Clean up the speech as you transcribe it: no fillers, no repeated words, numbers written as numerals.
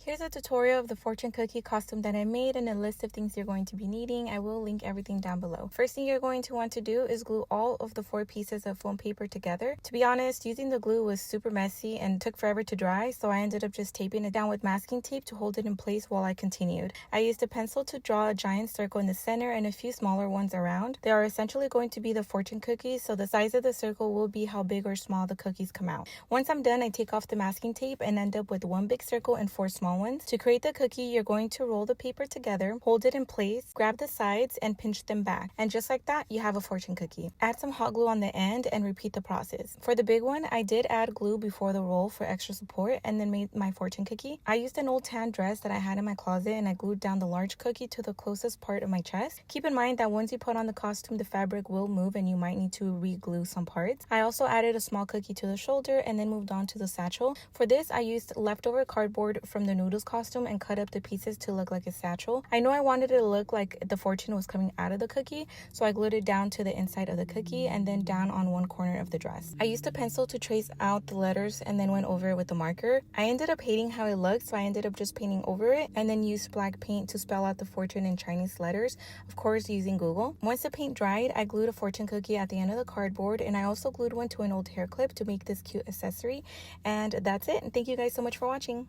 Here's a tutorial of the fortune cookie costume that I made and a list of things you're going to be needing. I will link everything down below. First thing you're going to want to do is glue all of the 4 pieces of foam paper together. To be honest, using the glue was super messy and took forever to dry, so I ended up just taping it down with masking tape to hold it in place while I continued. I used a pencil to draw a giant circle in the center and a few smaller ones around. They are essentially going to be the fortune cookies, so the size of the circle will be how big or small the cookies come out. Once I'm done, I take off the masking tape and end up with 1 big circle and 4 small ones. To create the cookie, you're going to roll the paper together, hold it in place, grab the sides, and pinch them back. And just like that, you have a fortune cookie. Add some hot glue on the end and repeat the process. For the big one, I did add glue before the roll for extra support and then made my fortune cookie. I used an old tan dress that I had in my closet and I glued down the large cookie to the closest part of my chest. Keep in mind that once you put on the costume, the fabric will move and you might need to re-glue some parts. I also added a small cookie to the shoulder and then moved on to the satchel. For this, I used leftover cardboard from the noodles costume and cut up the pieces to look like a satchel. I know I wanted it to look like the fortune was coming out of the cookie, so I glued it down to the inside of the cookie and then down on one corner of the dress. I used a pencil to trace out the letters and then went over it with a marker. I ended up hating how it looked, so I ended up just painting over it and then used black paint to spell out the fortune in Chinese letters, of course using Google. Once the paint dried, I glued a fortune cookie at the end of the cardboard and I also glued one to an old hair clip to make this cute accessory. And that's it. Thank you guys so much for watching.